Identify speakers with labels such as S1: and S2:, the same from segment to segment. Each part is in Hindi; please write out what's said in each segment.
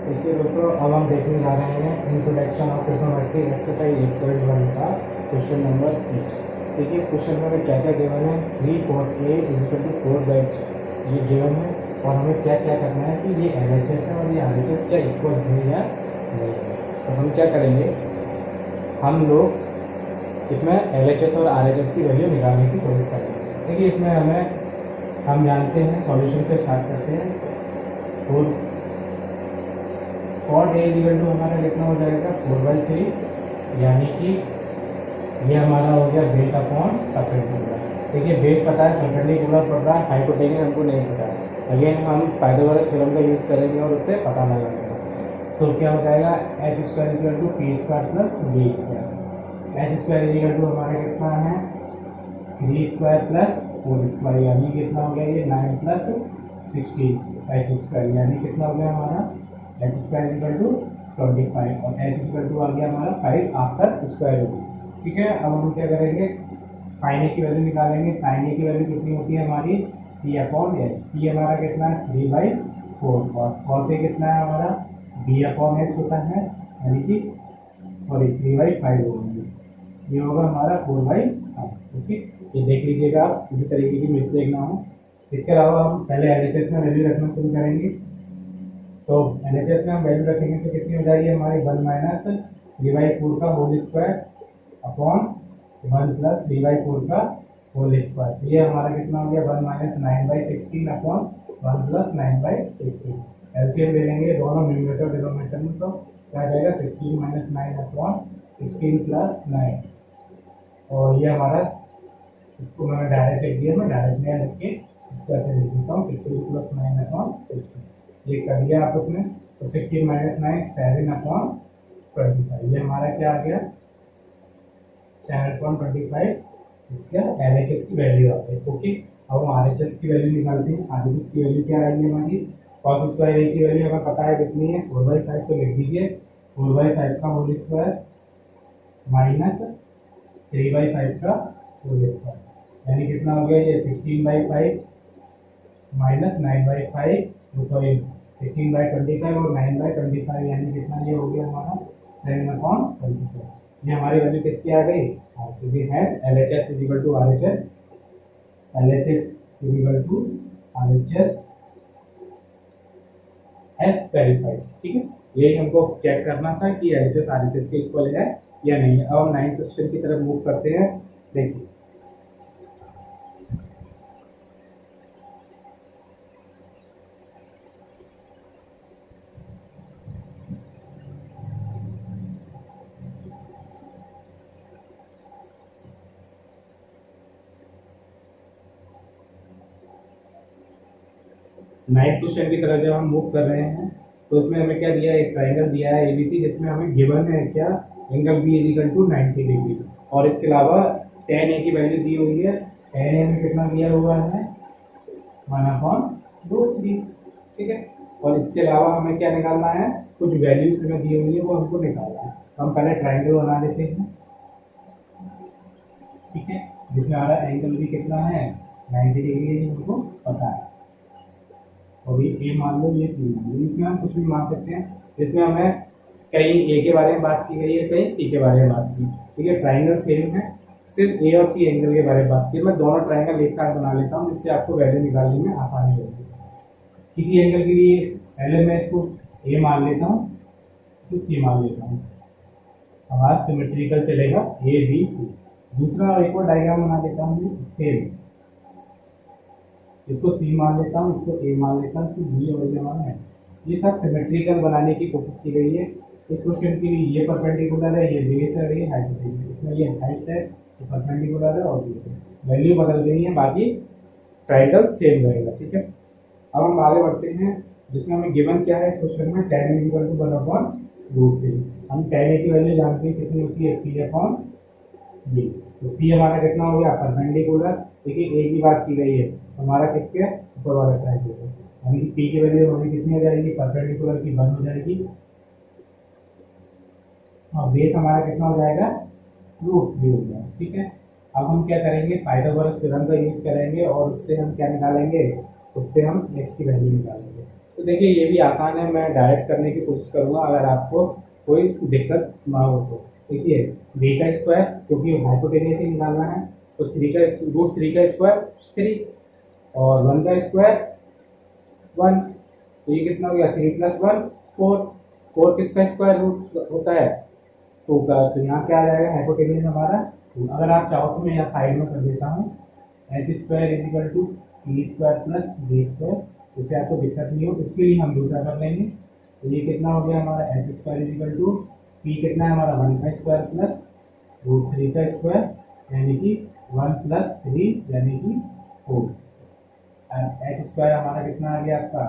S1: देखिए दोस्तों, अब हम देखने जा रहे हैं इंट्रोडक्शन ऑफ ट्रिग्नोमेट्री एक्सरसाइज 8.1 का क्वेश्चन नंबर 8। देखिए इस क्वेश्चन में हमें क्या क्या गिवन है, 3 cot A = 4 बाई ये गिवन है और हमें क्या क्या करना है कि ये LHS है और ये RHS क्या इक्वल है या नहीं है। तो हम क्या करेंगे, हम लोग इसमें LHS और RHS की वैल्यू निकालने की कोशिश करेंगे। देखिए इसमें हम जानते हैं, सॉल्यूशन से स्टार्ट करते हैं। फोर cot A = हमारा कितना हो जाएगा 4/3, यानी कि ये हमारा हो गया बेस अपॉन परपेंडिकुलर। देखिए बेस पता है, परपेंडिकुलर पता है, हाइपोटेनस हमको नहीं पता है। अगेन हम पाइथागोरस थ्योरम का यूज़ करेंगे और उससे पता लगाएंगे। तो क्या हो जाएगा h² = p² + b²। h² = हमारा कितना है 3² + 4², यानी कितना हो गया ये 9 + 16 h², यानी कितना हो गया हमारा h² = 25 और h आ गया हमारा 5 आफ्टर स्क्वायर रूट। ठीक है, अब हम क्या करेंगे, साइन ए की वैल्यू निकालेंगे। साइन ए की वैल्यू कितनी होती है हमारी p/h। p हमारा कितना है 3/4 और cos ए कितना है हमारा b/h होता है, यानी कि सॉरी 3/5 होगी, ये होगा हमारा 4/5। ओके, ये देख लीजिएगा आप, किसी तरीके की मिस्टेक ना हो। इसके अलावा हम पहले LHS में वैल्यू रखना शुरू करेंगे। तो LHS में हम वैल्यू रखेंगे तो कितनी हो जाएगी हमारी 1 - 3/4 का होल स्क्वायर अपॉन 1 + 3/4 का होल स्क्वायर। तो ये हमारा कितना हो गया 1 - 9/16 अपॉन 1 + 9/16। एलसीएम ले लेंगे दोनों न्यूमरेटर डिनोमिनेटर में, तो क्या आ जाएगा 16 - 9 अपॉन 16 + 9। और ये हमारा, इसको मैंने डायरेक्ट लिख दिया, मैं डायरेक्ट में लिख के इसको ऐसे लिख देता हूँ 16 + 9 अपॉन 16। ये कर दिया आप उसने, तो 16 - 9 7/25। ये हमारा क्या आ गया 7/25, इसका LHS की वैल्यू आ गई। ओके, अब हम RHS की वैल्यू निकालते हैं। RHS की वैल्यू क्या आएगी हमारी, cos² A की वैल्यू हमें पता है कितनी है 4/5, तो लिख दीजिए 4/5 का होल स्क्वायर माइनस 3/5 का होल स्क्वायर, यानी कितना हो गया ये 16/5 माइनस 9/5, सॉरी 16/25 और 9/25, यानी कितना ये हो गया हमारा 7/25। ये हमारी वैल्यू किसकी आ गई, ये है LHS = RHS, LHS = RHS as verified. ठीक है, यही हमको चेक करना था कि LHS RHS के इक्वल है या नहीं है। अब हम 9th क्वेश्चन की तरफ मूव करते हैं। देखिए 9th क्वेश्चन की तरफ जब हम मूव कर रहे हैं तो इसमें हमें क्या दिया है, एक ट्रायंगल दिया है ABC, जिसमें हमें गिवन है क्या एंगल B = 90 डिग्री, और इसके अलावा tan A की वैल्यू दी हुई है। tan A में कितना दिया हुआ है 1/√3। ठीक है, और इसके अलावा हमें क्या निकालना है, कुछ वैल्यूज हमें दी हुई है वो हमको निकालना है। हम पहले ट्रायंगल बना लेते हैं। ठीक है, जिसमें हमारा एंगल भी कितना है 90 डिग्री हमको पता है, और ये ए मान लो, ये सी मान लो, इसमें हम कुछ भी मान सकते हैं। इसमें हमें कहीं ए के बारे में बात की गई है, कहीं सी के बारे में बात की। ठीक है, ट्राइंगल सेम है, सिर्फ ए और सी एंगल के बारे में बात की। मैं दोनों ट्राइंगल एक साथ बना लेता हूँ, जिससे आपको वैल्यू निकालने में आसानी होगी। किसी एंगल के लिए पहले मैं इसको ए मान लेता हूँ, तो सी मान लेता हूँ, हमारा सिमेट्रिकल चलेगा ABC। दूसरा एक और डायग्राम बना लेता हूँ, सेम, इसको सी मान लेता हूँ, इसको ए मान लेता हूँ, इसको बी और मान है। ये सब सिमेट्रिकल बनाने की कोशिश की गई है। इस क्वेश्चन के लिए ये परपेंडिकुलर है, ये बेस है, ये हाइट है, इसमें ये हाइट है, ये परपेंडिकुलर है और ये वैल्यू बदल गई है, बाकी ट्रायंगल सेम रहेगा। ठीक है, अब हम आगे बढ़ते हैं, जिसमें हमें गिवन क्या है क्वेश्चन में, tan A = 1/√3। हम tan A की वैल्यू जानते हैं कितनी होती है P/B। तो P हमारा कितना हो गया परपेंडिकुलर, देखिए A की बात की गई है, हमारा किसके ऊपर वाला ट्रायंगल, यानी कि P की वैल्यू हमारी कितनी हो जाएगी परपेंडिकुलर की 1 हो जाएगी, और बेस हमारा कितना हो जाएगा √3 हो जाएगा। ठीक है, अब हम क्या करेंगे, पाइथागोरस थ्योरम का यूज करेंगे और उससे हम क्या निकालेंगे, उससे हम x की वैल्यू निकालेंगे। तो देखिए ये भी आसान है, मैं डायरेक्ट करने की कोशिश करूँगा अगर आपको कोई दिक्कत ना हो तो। देखिए बी का स्क्वायर, क्योंकि हाइपोटेनियस ही निकालना है, तो थ्री का रूट थ्री का स्क्वायर थ्री, और वन का स्क्वायर वन, तो ये कितना हो गया, three plus one four. Four किसका स्क्वायर रूट होता है, टू का, तो यहाँ क्या आ जाएगा हाइपोटेनियस हमारा टू। अगर आप चाहो तो मैं यहाँ साइड में कर देता हूँ, H square is equal to T square plus D square, जिससे आपको दिक्कत नहीं हो, इसके लिए हम दूसरा कर लेंगे। तो ये कितना हो गया हमारा, H square is equal to P कितना है हमारा, वन का स्क्वायर प्लस रूट थ्री का स्क्वायर, यानी कि वन प्लस थ्री यानी कि फोर। एच स्क्वायर हमारा कितना आ गया आपका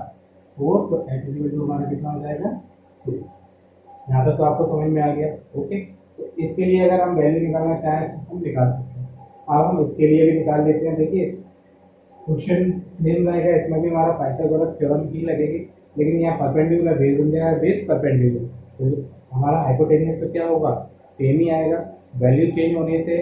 S1: फोर, तो एच इक्वल टू हमारा कितना हो जाएगा टू। यहाँ तक तो आपको समझ में आ गया। ओके, तो इसके लिए अगर हम वैल्यू निकालना चाहें तो हम निकाल सकते हैं। अब हम इसके लिए भी निकाल लेते हैं। देखिए क्वेश्चन सेम रहेगा, इसमें भी हमारा पाइथागोरस थ्योरम की लगेगी, लेकिन यहाँ परपेंडिकुलर बेस बन जाएगा, बेस परपेंडिकुलर, तो हमारा हाइपोटेनियस तो क्या होगा, सेम ही आएगा। वैल्यू चेंज होने से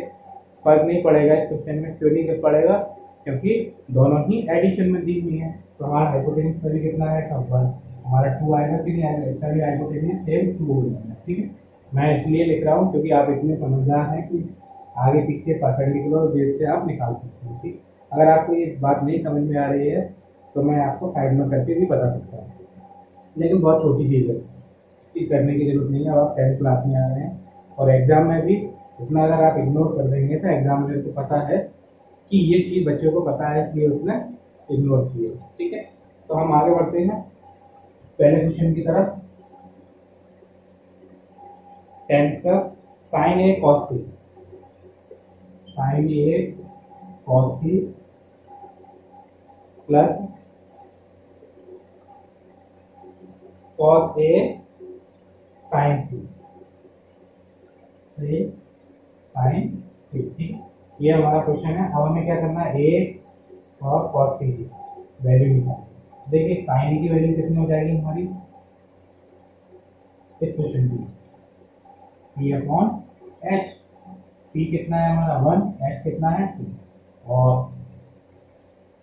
S1: फर्क नहीं पड़ेगा इस क्वेश्चन में, क्यों नहीं पड़ेगा, क्योंकि दोनों ही एडिशन में दी हुई है। तो हमारा हाइपोटेनियस का भी कितना आएगा, वन, हमारा टू आएगा कि नहीं आएगा, इसका भी हाइपोटेनियस सेम टू हो जाएगा। ठीक है, मैं इसलिए लिख रहा हूँ क्योंकि आप इतने समझदार हैं कि आगे पीछे परपेंडिकुलर बेस से आप निकाल सकते हैं। ठीक, अगर आपको ये बात नहीं समझ में आ रही है तो मैं आपको साइड में करके भी बता सकता हूँ, लेकिन बहुत छोटी चीज़ है, इसकी करने की जरूरत नहीं है। अब आप 10th क्लास में आ रहे हैं और एग्जाम में भी इतना अगर आप इग्नोर कर देंगे तो एग्जाम में को पता है कि ये चीज़ बच्चों को पता है, इसलिए उसने इग्नोर की है। ठीक है, तो हम आगे बढ़ते हैं पहले क्वेश्चन की तरफ। 10th का साइन ए कॉस सी, साइन ए कॉस सी प्लस कॉस ए साइन सी, साइन सी। ठीक, ये हमारा क्वेश्चन है। अब हमें क्या करना है, ए और कॉस सी की वैल्यू निकालना। देखिए साइन की वैल्यू कितनी हो जाएगी हमारी इस क्वेश्चन की, पी अपॉन एच। पी कितना है हमारा वन, एच कितना है टू, और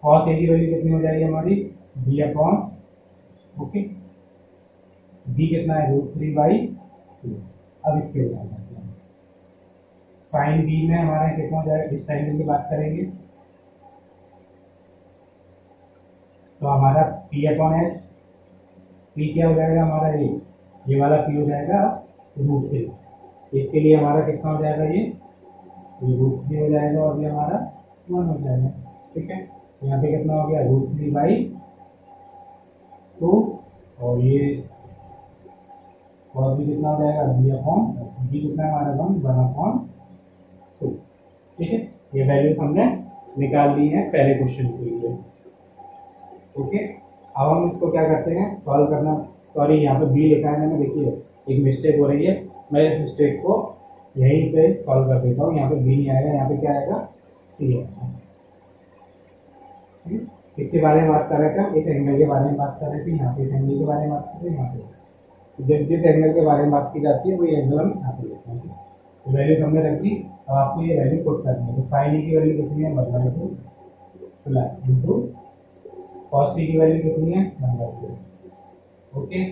S1: कॉस ए की वैल्यू कितनी हो जाएगी हमारी, बी अपॉन, ओके, बी कितना है रूट थ्री बाई टू। अब इसके बाद साइन बी में हमारा कितना हो जाएगा, इस टाइम की बात करेंगे तो हमारा पी अपॉन एच, पी क्या हो जाएगा हमारा, ये वाला पी हो जाएगा रूट थ्री। इसके लिए हमारा कितना हो जाएगा, ये रूट थ्री हो जाएगा और ये हमारा वन हो जाएगा। ठीक है, यहाँ पे कितना हो गया, रूट थ्री बाई टू, और ये और भी कितना हो जाएगा, बी अपॉन, बी कितना है हमारा वन, वन अपॉन टू। ठीक है, ये वैल्यू हमने निकाल ली है पहले क्वेश्चन के लिए। ओके, अब हम इसको क्या करते हैं, सॉल्व करना। सॉरी यहाँ पे बी लिखा है मैंने, देखिए एक मिस्टेक हो रही है, मैं इस मिस्टेक को यहीं पे सॉल्व कर देता हूँ। यहाँ पे बी नहीं आएगा, यहाँ पे क्या आएगा, सी आएगा। इसके बारे में बात कर रहे थे, इस एंगल के बारे में बात कर रहे थे, यहाँ पे इस एंगल के बारे में बात कर रहे हैं। यहाँ पे जब जिस एंगल के बारे में बात की जाती है वही एंगल हम यहाँ पे लेते हैं। तो वैल्यू हमने रख दी, अब आपको ये वैल्यू पुट करनी है। तो साइन की वैल्यू कितनी है, one by two plus into cos C की वैल्यू कितनी है, वन बाई टू। ओके,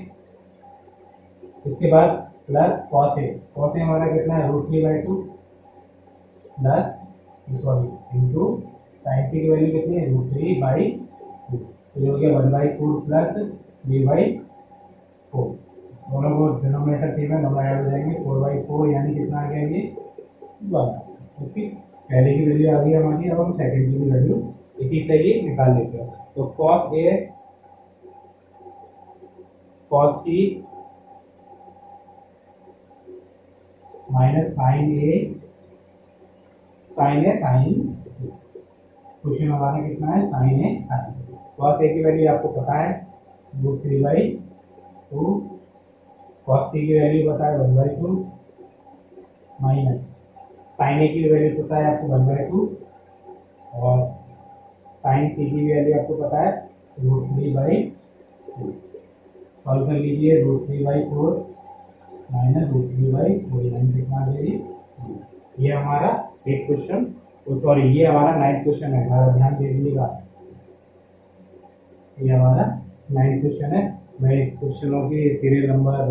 S1: इसके बाद plus cos A, cos A हमारा कितना है, root three by two plus, sorry into sine C की वैल्यू कितनी है, रूट थ्री बाई टू, तो ये हो गया one by two plus three by four. दोनों को डिनोमिनेटर थ्री में दोनों ऐड हो जाएंगे, फोर बाई फोर यानी कितना आ गया, ये वन। ओके, पहले की वैल्यू आ गई हमारी, अब हम सेकंड की वैल्यू इसी से ही निकाल लेते हैं। तो cos A cos C minus sine A sine C, question हमारा कितना है, sine A sine C. Cos A की वैल्यू आपको पता है root three by two, cos C की वैल्यू पता है one by two, minus sine A की वैल्यू पता है आपको वन बाई टू, और साइन सी की वैल्यू आपको पता है root three by two. Solve कर लीजिए, root three by four minus root three by four, यानी कितना आ जाएगी। ये हमारा एक क्वेश्चन, सॉरी ये हमारा 9th क्वेश्चन है, हमारा ध्यान दे दीजिएगा। ये हमारा 9 क्वेश्चन है। मैं क्वेश्चनों की सीरियल नंबर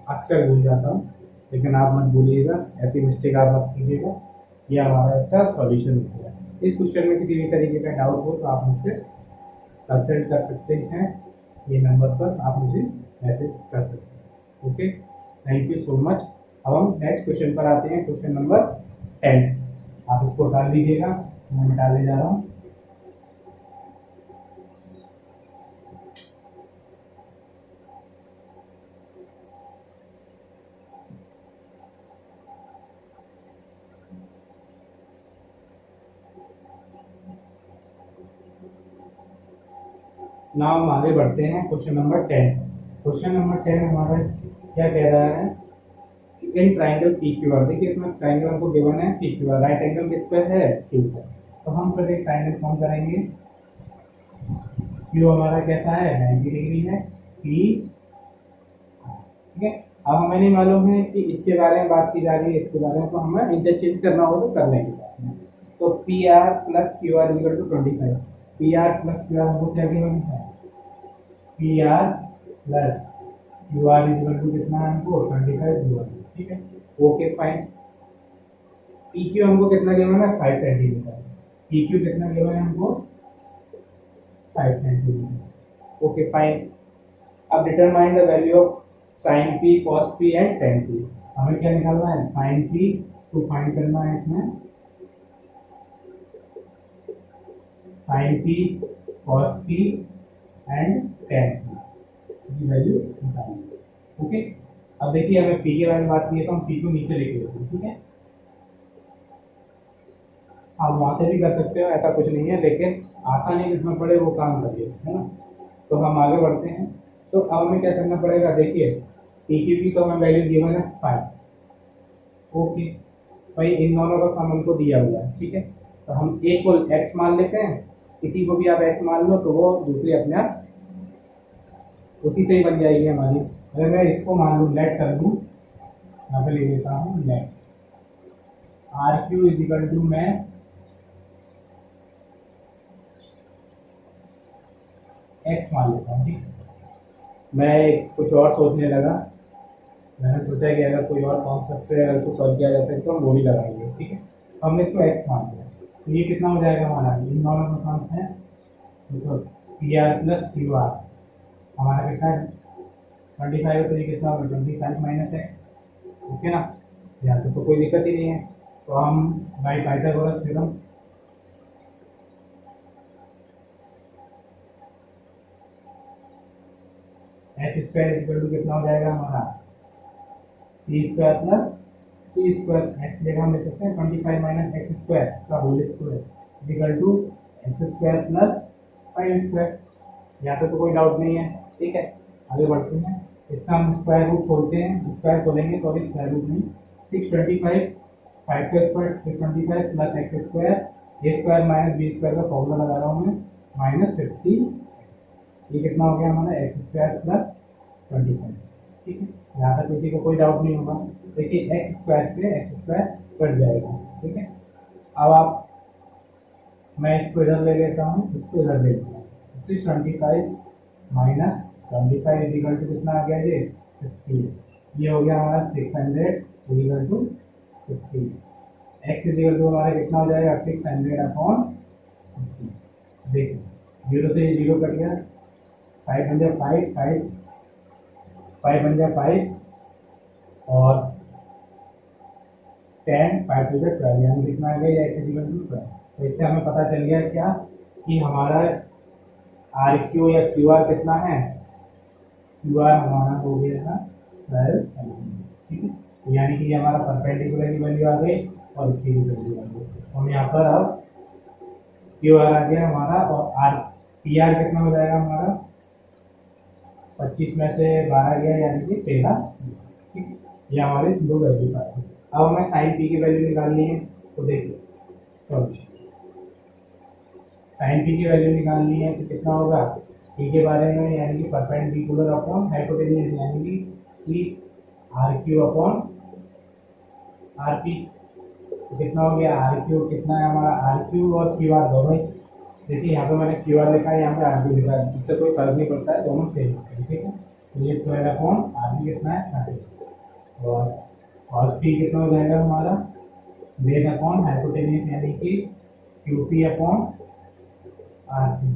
S1: अक्सर भूल जाता हूँ, लेकिन आप मत भूलिएगा, ऐसी मिस्टेक आप मत कीजिएगा। ये हमारा इसका सॉल्यूशन हो गया। इस क्वेश्चन में किसी भी तरीके का डाउट हो तो आप मुझसे कंसल्ट कर सकते हैं, ये नंबर पर आप मुझे मैसेज कर सकते हैं। Okay, thank you so much. अब हम नेक्स्ट क्वेश्चन पर आते हैं, क्वेश्चन नंबर 10। आप इसको डाल दीजिएगा, मैं डालने जा रहा हूँ। नाउ हम आगे बढ़ते हैं, क्वेश्चन नंबर 10। क्वेश्चन नंबर 10 हमारा क्या कह रहा है कि in triangle P Q R, देखिए इसमें ट्राइंगल हमको गिवन है P Q R, right angle किस पर है, क्यू पर। तो हम फिर एक ट्राइंगल फॉर्म करेंगे। क्यू हमारा कैसा है, 90 डिग्री है, पी, ठीक है। अब हमें नहीं मालूम है कि इसके बारे में बात की जा रही है, इसके बारे में, तो हमें इंटरचेंज करना हो तो कर लेंगे। तो P R plus Q R equal to 25। P R plus Q R हमको क्या गिवन है, P R plus Q R equal to कितना है हमको 25 गिवन, ठीक है। Okay fine. पी क्यू हमको कितना गिवन है, 5 सेंटीमीटर। पी क्यू कितना गिवन है हमको, 5 सेंटीमीटर। Okay fine. अब determine the value of sine P, cos P and tan P. हमें क्या निकालना है, साइन पी को फाइंड करना है इसमें, sine P, cos P and tan P की वैल्यू निकालनी है। ओके, अब देखिए हमें पी के बारे में बात की है तो हम पी को नीचे लेके जाते हैं, ठीक है। आप वहाँ से भी कर सकते हो, ऐसा कुछ नहीं है, लेकिन आसानी जिसमें पड़े वो काम करिए, है ना। तो हम आगे बढ़ते हैं। तो अब हमें क्या करना पड़ेगा, देखिए पी क्यू की तो हमें वैल्यू गिवन है 5। ओके भाई, इन दोनों का सम हमको दिया हुआ है, ठीक है। तो हम एक को एक्स मान लेते हैं, किसी को भी आप एक्स मान लो तो वो दूसरी अपने आप उसी से ही बन जाएगी हमारी। अगर मैं इसको मान लूँ, लेट कर दूँ, यहाँ पे ले लेता हूँ let R Q equal to, मैं एक्स मान लेता हूँ, ठीक। मैं कुछ और सोचने लगा, मैंने सोचा कि अगर कोई और कॉन्सेप्ट से अगर उसको सॉल्व किया जा सकता है तो हम वो भी लगाएंगे, ठीक है। तो हमने इसको एक्स मान लिया, तो ये कितना हो जाएगा हमारा, इन दोनों का काम है तो P R plus Q are हमारा कितना है 25, तो ये कितना होगा 25 माइनस एक्स। ओके ना, यहाँ तक तो कोई दिक्कत ही नहीं है। तो हम by Pythagoras theorem, H square equal to कितना हो जाएगा हमारा, T square plus T square, x जगह हम लिख सकते हैं 25 माइनस एक्स स्क्वायर का whole square equal to x square plus 5 square. यहाँ तक तो कोई डाउट नहीं है, ठीक है। आगे बढ़ते हैं, इसका हम स्क्वायर रूट खोलते हैं, स्क्वायर खोलेंगे तो अभी स्क्वायर रूट नहीं, 625, 5 का स्क्वायर 625 प्लस एक्स स्क्वायर, ए स्क्वायर माइनस बी स्क्वायर का फॉर्मूला लगा रहा हूँ मैं, माइनस 50। ये कितना हो गया हमारा, एक्स स्क्वायर प्लस 25, ठीक है। यहाँ तक किसी को कोई डाउट नहीं होगा। देखिए एक्स स्क्वायर पे एक्स स्क्वायर कट जाएगा, ठीक है। अब आप, मैं इसको इधर ले लेता हूँ, इसको इधर ले लेता हूँ, 625 माइनस 25 इजिकल टू कितना आ गया, ये 50। ये हो गया हमारा 600 equal to 50। X equal to हमारा कितना हो जाएगा, 600 अपॉन 50। देखिए जीरो से जीरो कट गया, 5 बन जाए 5, 5 बन जाए 5 और 10, 5 टू 12, यानी कितना आ गया, एक्स इक्वल टू 12। तो इससे हमें पता चल गया क्या, कि हमारा आर क्यू या क्यू आर कितना है, क्यू आर हमारा हो गया था 12, ठीक है। यानी कि हमारा परपेंडिकुलर की वैल्यू आ गई और इसकी भी वैल्यू आ गई। हम यहाँ पर अब क्यू आर आ गया हमारा, और आर पी आर कितना हो जाएगा हमारा, 25 में से 12 गया यानी कि 13, ठीक है। ये हमारे दो वैल्यू आ गए। अब हमें साइन पी की वैल्यू निकालनी है, तो देखिए साइन पी की वैल्यू निकालनी है तो कितना होगा, पी के बारे में यानी कि परपेंडिकुलर अपॉन हाइपोटेन्यूज, यानी कि R Q upon R P. तो कितना हो गया, आर क्यू कितना है हमारा, आर क्यू और क्यू आर दोनों ही देखिए यहाँ पे मैंने क्यू आर लिखा है, यहाँ पे आर बी लिखा है, इससे कोई फर्क नहीं पड़ता है, दोनों सेम होते हैं। ठीक है, तो ये 12 अपॉन आर बी कितना है 30, और कॉस पी कितना हो जाएगा हमारा बेस अपॉन हाइपोटेन्यूज यानी कि Q P upon R P,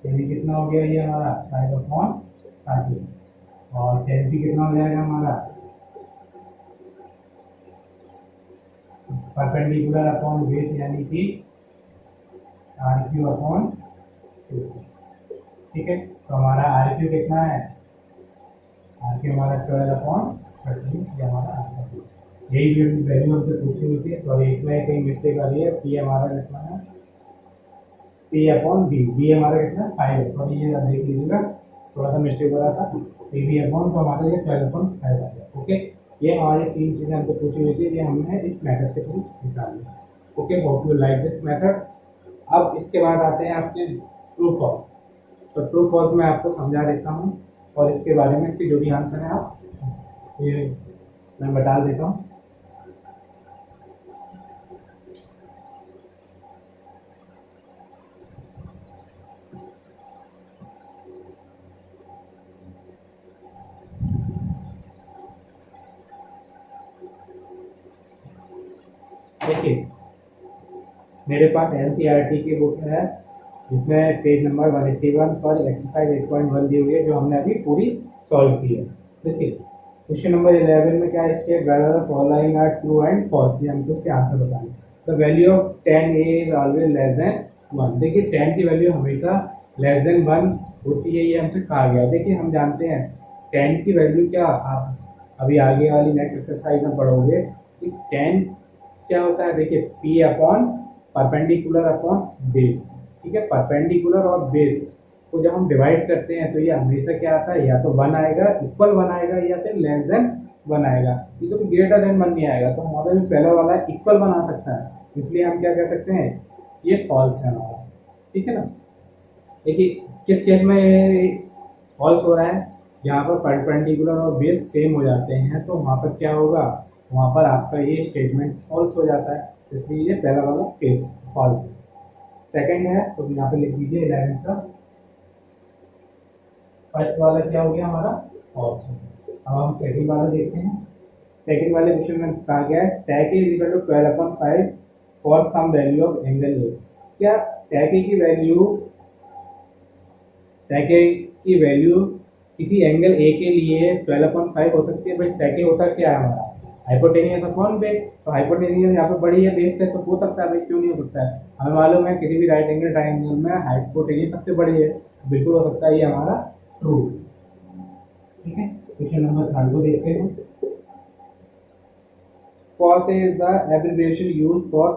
S1: यानी कितना हो गया ये हमारा 5 अपॉन 30, और टेन पी कितना हो जाएगा हमारा परपेंडिकुलर अपॉन बेस यानी कि आर क्यू अपॉन क्यू। ठीक है, तो हमारा आर क्यू कितना है, आर क्यू हमारा 12 अपॉन 30, ये हमारा आर क्यू। यही वैल्यू हमसे पूछी हुई थी, तो एक में कहीं मिस्टेक आ रही है, पी हमारा कितना है पी अपॉन बी, बी हमारा कितना 5 है, तो ये देख लीजिएगा थोड़ा सा मिस्टेक हो रहा था, पी बी अपॉन, तो हमारा ये 12 अपॉन 5 आ गया। ओके, ये हमारी 3 चीज़ें हमसे पूछी हुई थी, ये हमने इस मेथड से निकाल लिया। Okay, hope you like this method. अब इसके बाद आते हैं आपके ट्रू फॉल्स। तो ट्रू फॉल्स मैं आपको समझा देता हूँ, और इसके बारे में इसके जो भी आंसर है आप ये मैं बता देता हूँ। देखिए मेरे पास एनसीईआरटी की बुक है, जिसमें पेज नंबर 181 पर एक्सरसाइज 8.1 दी हुई है, जो हमने अभी पूरी सॉल्व की है। देखिए क्वेश्चन नंबर 11 में क्या है, इसके whether the following are true and false, ये हमको इसके आंसर बताएं। The value of 10a is always less than 1। देखिए 10 की वैल्यू हमेशा लेस देन 1 होती है, ये हमसे कहा गया। देखिए हम जानते हैं 10 की वैल्यू क्या, आप अभी आगे वाली नेक्स्ट एक्सरसाइज में पढ़ोगे कि 10 क्या होता है। देखिए P upon perpendicular upon base. ठीक है, परपेंडिकुलर और बेस को जब हम डिवाइड करते हैं तो ये हमेशा क्या आता है, या तो 1 आएगा, इक्वल 1 आएगा, या फिर लेस देन 1 आएगा, ये तो ग्रेटर देन 1 नहीं आएगा। तो हमारा जो पहला वाला इक्वल 1 आ सकता है, इसलिए हम क्या कह सकते हैं, ये फॉल्स है हमारा। ठीक है ना, देखिए किस केस में फॉल्स हो रहा है, यहाँ पर परपेंडिकुलर और बेस सेम हो जाते हैं, तो वहाँ पर क्या होगा, वहाँ पर आपका ये स्टेटमेंट फॉल्स हो जाता है, इसलिए ये पहला वाला केस फॉल्स है। सेकंड है तो यहाँ पे लिख दीजिए 11 का, फर्स्ट वाला क्या हो गया हमारा फॉल्स। अब हम सेकंड वाला देखते हैं। सेकंड वाले क्वेश्चन में कहा गया है tan is equal to 12/5 for some value of angle A. क्या टैक की वैल्यू, टैक की वैल्यू किसी एंगल ए के लिए 12/5 हो सकती है। भाई सेकंड होता क्या है हमारा हाइपोटेनियस अपॉन बेस, तो हाइपोटेनियस यहाँ पे बड़ी है, बेस है, तो हो सकता है, भाई क्यों नहीं हो सकता है, हमें मालूम है किसी भी राइट एंगल ट्राइंगल में हाइपोटेनियस सबसे बड़ी है, बिल्कुल हो सकता है, ये हमारा ट्रू। ठीक है, क्वेश्चन नंबर 3 को देखते हैं। cos is the abbreviation used for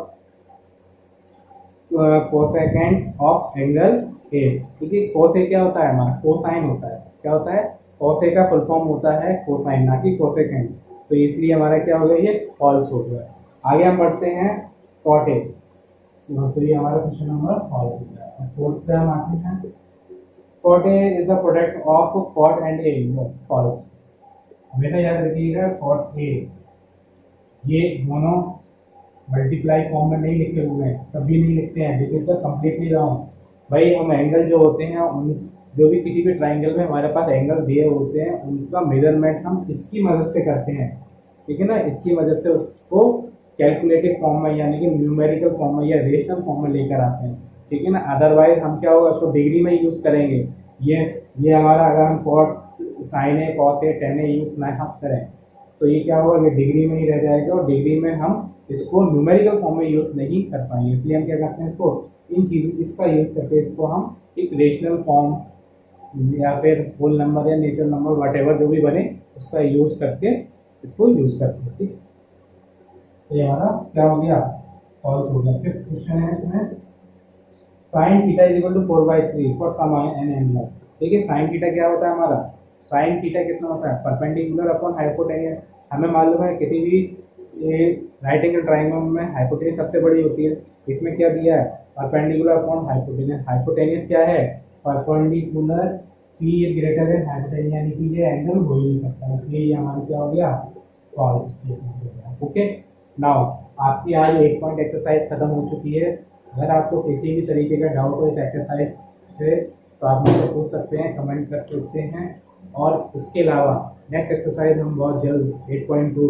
S1: cosecant of angle A। ठीक है, cos A क्या होता है हमारा कोसाइन होता है, क्या होता है cos A का फुल फॉर्म होता है कोसाइन, ना कि कोसेकेंट, तो इसलिए हमारा क्या हो गया, ये फॉल्स हो गया। आगे हम बढ़ते हैं cot A, तो ये हमारा क्वेश्चन नंबर फॉल्स हो गया। फोर्थ पे हम आते हैं cot A is the product of cot and A, no false. हमेशा याद रखिएगा cot A ये दोनों मल्टीप्लाई फॉर्म में नहीं लिखे हुए हैं, कभी नहीं लिखते हैं, this is the completely wrong. भाई हम एंगल जो होते हैं उन जो भी किसी भी ट्राइंगल में हमारे पास एंगल दिए होते हैं, उनका मेजरमेंट हम इसकी मदद से करते हैं। ठीक है ना, इसकी मदद से उसको कैलकुलेटिव फॉर्म में यानी कि न्यूमेरिकल फॉर्म में या रेशनल फॉर्म में लेकर आते हैं। ठीक है ना, अदरवाइज हम क्या होगा, उसको डिग्री में यूज करेंगे। ये हमारा अगर हम कॉट साइन है कॉस है टेन है यूज ना हम करें तो ये क्या होगा, ये डिग्री में ही रह जाएगा, और डिग्री में हम इसको न्यूमेरिकल फॉर्म में यूज नहीं कर पाएंगे। इसलिए हम क्या करते हैं, इसको इन चीज़ों इसका यूज करके इसको हम एक रेशनल फॉर्म या फिर होल नंबर या नेचुरल नंबर वट जो भी बने उसका यूज करके इसको यूज करते हैं। ठीक, तो ये हमारा क्या हो गया, सॉल्व हो गया। फिर क्वेश्चन है इसमें sine theta is equal to 4/3 for some an angle. ठीक है, साइन थीटा क्या होता है हमारा, साइन थीटा कितना होता है परपेंडिकुलर अपॉन हाइपोटेनियस। हमें मालूम है किसी भी राइट एंगल ट्राइंगल में हाइपोटेनियस सबसे बड़ी होती है। इसमें क्या दिया है, परपेंडिकुलर अपॉन हाइपोटेनियस। हाइपोटेनियस क्या है, perpendicular P is greater than hypotenuse, यानी कि ये एंगल हो ही नहीं सकता, इसलिए ये हमारा क्या हो गया, फॉल्स स्टेटमेंट हो गया। ओके, नाउ आपकी आज 1 पॉइंट एक्सरसाइज खत्म हो चुकी है। अगर आपको किसी भी तरीके का डाउट हो इस एक्सरसाइज से तो आप मुझसे पूछ सकते हैं, कमेंट कर सकते हैं। और इसके अलावा नेक्स्ट एक्सरसाइज हम बहुत जल्द 8.2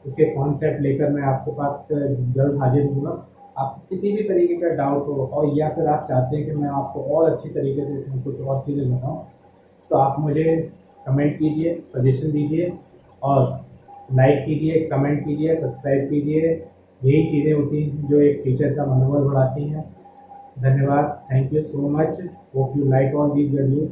S1: उसके कॉन्सेप्ट लेकर मैं आपके पास जल्द हाजिर हूँगा। आप किसी भी तरीके का डाउट हो और या फिर आप चाहते हैं कि मैं आपको और अच्छी तरीके से इसमें कुछ और चीज़ें बताऊँ, तो आप मुझे कमेंट कीजिए, सजेशन दीजिए और लाइक कीजिए, कमेंट कीजिए, सब्सक्राइब कीजिए। यही चीज़ें होती हैं जो एक टीचर का मनोबल बढ़ाती हैं। धन्यवाद। Thank you so much. Hope you like all these videos.